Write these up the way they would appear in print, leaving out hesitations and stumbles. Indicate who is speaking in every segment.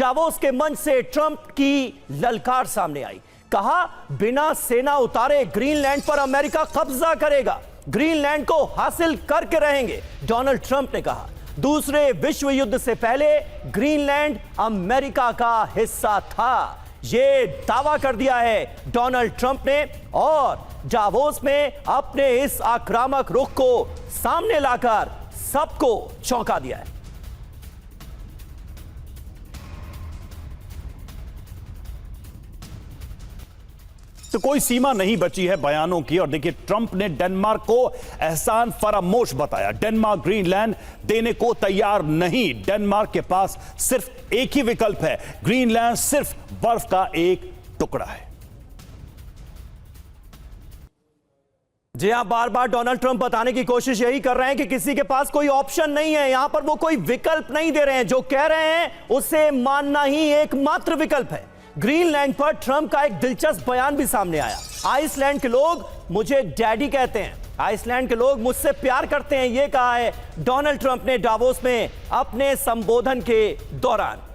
Speaker 1: Davos के मंच से ट्रंप की ललकार सामने आई। कहा बिना सेना उतारे ग्रीनलैंड पर अमेरिका कब्जा करेगा, ग्रीनलैंड को हासिल करके रहेंगे, डोनाल्ड ट्रंप ने कहा। दूसरे विश्व युद्ध से पहले ग्रीनलैंड अमेरिका का हिस्सा था, यह दावा कर दिया है डोनाल्ड ट्रंप ने, और डावोस में अपने इस आक्रामक रुख को सामने लाकर सबको चौंका दिया है।
Speaker 2: तो कोई सीमा नहीं बची है बयानों की। और देखिए, ट्रंप ने डेनमार्क को एहसान फरामोश बताया। डेनमार्क ग्रीनलैंड देने को तैयार नहीं। डेनमार्क के पास सिर्फ एक ही विकल्प है, ग्रीनलैंड सिर्फ बर्फ का एक टुकड़ा है।
Speaker 1: जी हां, बार बार डोनाल्ड ट्रंप बताने की कोशिश यही कर रहे हैं कि किसी के पास कोई ऑप्शन नहीं है, यहां पर वो कोई विकल्प नहीं दे रहे हैं। जो कह रहे हैं उसे मानना ही एकमात्र विकल्प है। ग्रीनलैंड पर ट्रंप का एक दिलचस्प बयान भी सामने आया। आइसलैंड के लोग मुझे डैडी कहते हैं, आइसलैंड के लोग मुझसे प्यार करते हैं, यह कहा है डोनाल्ड ट्रंप ने डावोस में अपने संबोधन के दौरान।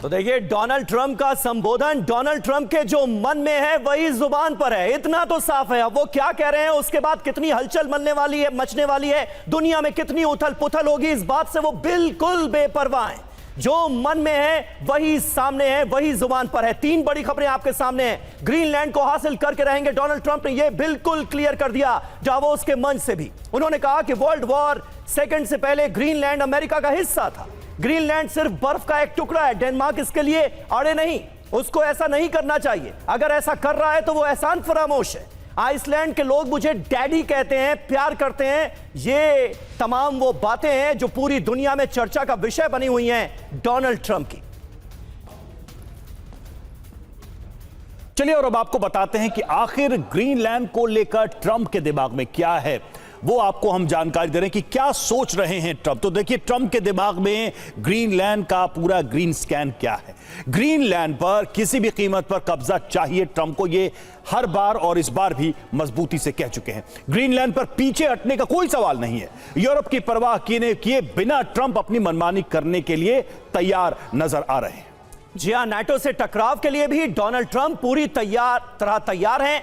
Speaker 1: तो देखिए, डोनाल्ड ट्रंप का संबोधन डोनाल्ड ट्रंप के जो मन में है वही जुबान पर है, इतना तो साफ है। अब वो क्या कह रहे हैं, उसके बाद कितनी हलचल मचने वाली है, दुनिया में कितनी उथल पुथल होगी, इस बात से वो बिल्कुल बेपरवाह हैं। जो मन में है वही सामने है, वही जुबान पर है। तीन बड़ी खबरें आपके सामने हैं। ग्रीनलैंड को हासिल करके रहेंगे, डोनाल्ड ट्रंप ने यह बिल्कुल क्लियर कर दिया डावोस के मंच से भी। उन्होंने कहा कि वर्ल्ड वॉर सेकंड से पहले ग्रीनलैंड अमेरिका का हिस्सा था। ग्रीनलैंड सिर्फ बर्फ का एक टुकड़ा है, डेनमार्क इसके लिए अड़े नहीं, उसको ऐसा नहीं करना चाहिए। अगर ऐसा कर रहा है तो वो एहसान फरामोश है। आइसलैंड के लोग मुझे डैडी कहते हैं, प्यार करते हैं, ये तमाम वो बातें हैं जो पूरी दुनिया में चर्चा का विषय बनी हुई हैं डोनाल्ड ट्रंप की।
Speaker 2: चलिए, और अब आपको बताते हैं कि आखिर ग्रीनलैंड को लेकर ट्रंप के दिमाग में क्या है, वो आपको हम जानकारी दे रहे हैं कि क्या सोच रहे हैं ट्रंप। तो देखिए, ट्रंप के दिमाग में ग्रीनलैंड का पूरा ग्रीन स्कैन क्या है। ग्रीनलैंड पर किसी भी कीमत पर कब्जा चाहिए ट्रंप को, ये हर बार और इस बार भी मजबूती से कह चुके हैं। ग्रीनलैंड पर पीछे हटने का कोई सवाल नहीं है। यूरोप की परवाह किए बिना ट्रंप अपनी मनमानी करने के लिए तैयार नजर आ रहे हैं।
Speaker 1: जी हां, नाटो से टकराव के लिए भी डोनाल्ड ट्रंप पूरी तरह तैयार हैं।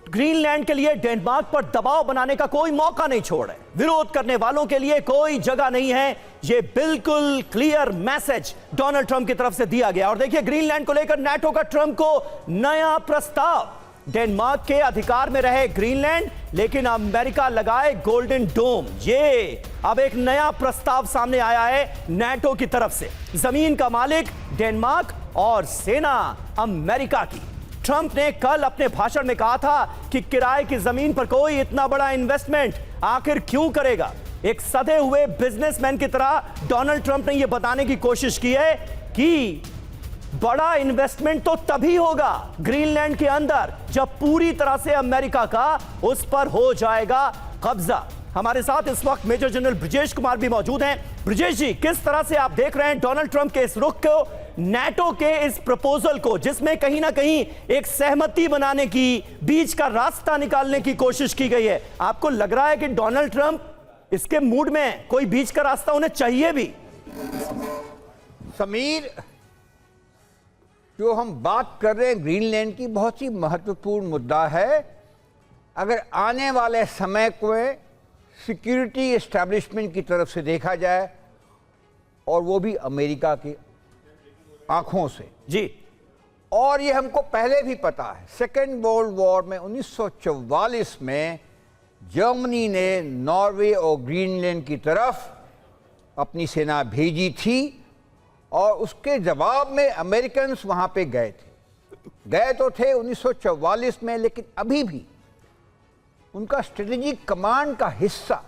Speaker 1: ग्रीनलैंड के लिए डेनमार्क पर दबाव बनाने का कोई मौका नहीं छोड़ रहे। विरोध करने वालों के लिए कोई जगह नहीं है, यह बिल्कुल क्लियर मैसेज डोनाल्ड ट्रंप की तरफ से दिया गया। और देखिए, ग्रीनलैंड को लेकर नाटो का ट्रंप को नया प्रस्ताव। डेनमार्क के अधिकार में रहे ग्रीनलैंड, लेकिन अमेरिका लगाए गोल्डन डोम। ये अब एक नया प्रस्ताव सामने आया है नाटो की तरफ से। जमीन का मालिक डेनमार्क और सेना अमेरिका की। ट्रंप ने कल अपने भाषण में कहा था कि किराए की जमीन पर कोई इतना बड़ा इन्वेस्टमेंट आखिर क्यों करेगा। एक सधे हुए बिजनेसमैन की तरह डोनाल्ड ट्रंप ने यह बताने की कोशिश की है कि बड़ा इन्वेस्टमेंट तो तभी होगा ग्रीनलैंड के अंदर जब पूरी तरह से अमेरिका का उस पर हो जाएगा कब्जा। हमारे साथ इस वक्त मेजर जनरल ब्रजेश कुमार भी मौजूद हैं। ब्रजेश जी, किस तरह से आप देख रहे हैं डोनाल्ड ट्रंप के इस रुख को, नाटो के इस प्रपोजल को, जिसमें कहीं ना कहीं एक सहमति बनाने की, बीच का रास्ता निकालने की कोशिश की गई है? आपको लग रहा है कि डोनाल्ड ट्रंप इसके मूड में, कोई बीच का रास्ता उन्हें चाहिए भी?
Speaker 3: समीर, जो हम बात कर रहे हैं ग्रीनलैंड की, बहुत ही महत्वपूर्ण मुद्दा है। अगर आने वाले समय को सिक्योरिटी एस्टैब्लिशमेंट की तरफ से देखा जाए, और वो भी अमेरिका की आंखों से
Speaker 1: जी,
Speaker 3: और ये हमको पहले भी पता है। सेकेंड वर्ल्ड वॉर में 1944 में जर्मनी ने नॉर्वे और ग्रीनलैंड की तरफ अपनी सेना भेजी थी, और उसके जवाब में अमेरिकन्स वहाँ पे गए तो थे 1944 में, लेकिन अभी भी उनका स्ट्रेटेजिक कमांड का हिस्सा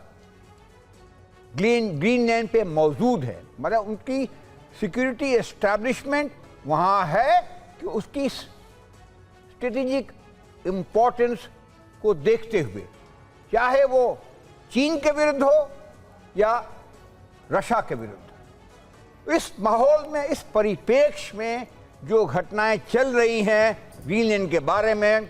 Speaker 3: ग्रीनलैंड पे मौजूद है। मतलब उनकी सिक्योरिटी एस्टैब्लिशमेंट वहाँ है कि उसकी स्ट्रेटेजिक इम्पोर्टेंस को देखते हुए, चाहे वो चीन के विरुद्ध हो या रशिया के विरुद्ध, इस माहौल में, इस परिप्रेक्ष्य में जो घटनाएं चल रही हैं ग्रीनलैंड के बारे में,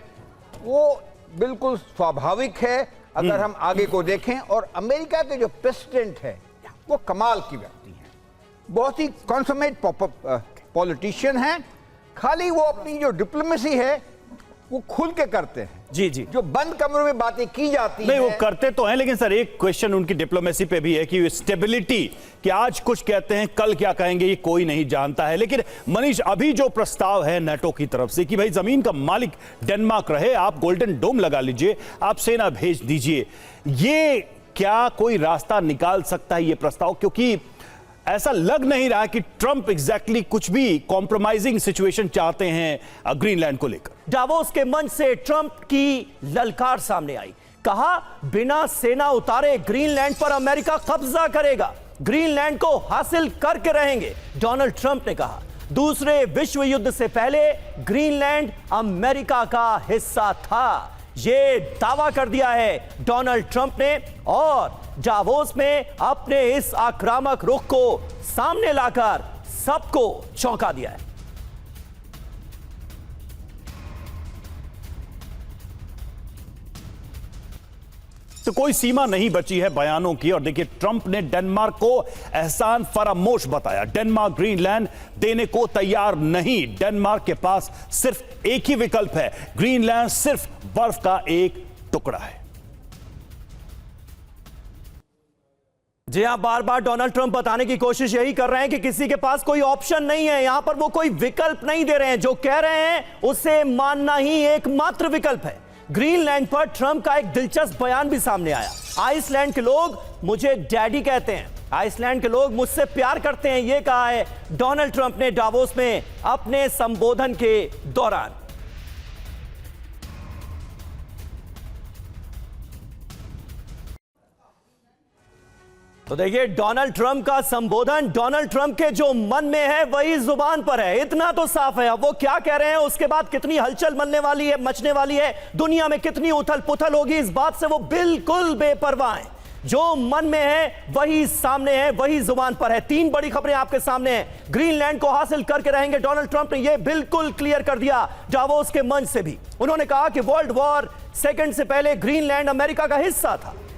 Speaker 3: वो बिल्कुल स्वाभाविक है। अगर हम आगे को देखें। और अमेरिका के जो प्रेसिडेंट है वो कमाल की व्यक्ति हैं, बहुत ही कॉन्समेट पॉलिटिशियन हैं। खाली वो अपनी जो डिप्लोमेसी है वो खुल के करते हैं।
Speaker 2: जी जी,
Speaker 3: जो बंद कमरों में बातें की जाती
Speaker 2: नहीं
Speaker 3: हैं,
Speaker 2: वो करते तो हैं, लेकिन सर एक क्वेश्चन उनकी डिप्लोमेसी पे भी है कि स्टेबिलिटी, कि आज कुछ कहते हैं कल क्या कहेंगे ये कोई नहीं जानता है। लेकिन मनीष, अभी जो प्रस्ताव है नाटो की तरफ से कि भाई जमीन का मालिक डेनमार्क रहे, आप गोल्डन डोम लगा लीजिए, आप सेना भेज दीजिए, ये क्या कोई रास्ता निकाल सकता है ये प्रस्ताव? क्योंकि ऐसा लग नहीं रहा कि ट्रंप एग्जैक्टली कुछ भी कॉम्प्रोमाइजिंग सिचुएशन चाहते हैं ग्रीनलैंड को लेकर।
Speaker 1: डावोस के मंच से ट्रंप की ललकार सामने आई, कहा बिना सेना उतारे ग्रीनलैंड पर अमेरिका कब्जा करेगा, ग्रीनलैंड को हासिल करके रहेंगे। डोनाल्ड ट्रंप ने कहा दूसरे विश्व युद्ध से पहले ग्रीनलैंड अमेरिका का हिस्सा था। ये दावा कर दिया है डोनाल्ड ट्रंप ने और डावोस में अपने इस आक्रामक रुख को सामने लाकर सबको चौंका दिया है।
Speaker 2: तो कोई सीमा नहीं बची है बयानों की। और देखिए, ट्रंप ने डेनमार्क को एहसान फरामोश बताया। डेनमार्क ग्रीनलैंड देने को तैयार नहीं। डेनमार्क के पास सिर्फ एक ही विकल्प है, ग्रीनलैंड सिर्फ बर्फ का एक टुकड़ा है।
Speaker 1: जी हां, बार बार डोनाल्ड ट्रंप बताने की कोशिश यही कर रहे हैं कि किसी के पास कोई ऑप्शन नहीं है, यहां पर वो कोई विकल्प नहीं दे रहे हैं। जो कह रहे हैं उसे मानना ही एकमात्र विकल्प है। ग्रीनलैंड पर ट्रंप का एक दिलचस्प बयान भी सामने आया। आइसलैंड के लोग मुझे डैडी कहते हैं, आइसलैंड के लोग मुझसे प्यार करते हैं, यह कहा है डोनाल्ड ट्रंप ने डावोस में अपने संबोधन के दौरान। तो देखिए, डोनाल्ड ट्रंप का संबोधन डोनाल्ड ट्रंप के जो मन में है वही जुबान पर है, इतना तो साफ है। अब वो क्या कह रहे हैं, उसके बाद कितनी हलचल मचने वाली है, दुनिया में कितनी उथल पुथल होगी, इस बात से वो बिल्कुल बेपरवाह हैं। जो मन में है वही सामने है, वही जुबान पर है। तीन बड़ी खबरें आपके सामने हैं। ग्रीनलैंड को हासिल करके रहेंगे, डोनाल्ड ट्रंप ने यह बिल्कुल क्लियर कर दिया डावोस के मंच से भी। उन्होंने कहा कि वर्ल्ड वॉर सेकंड से पहले ग्रीनलैंड अमेरिका का हिस्सा था।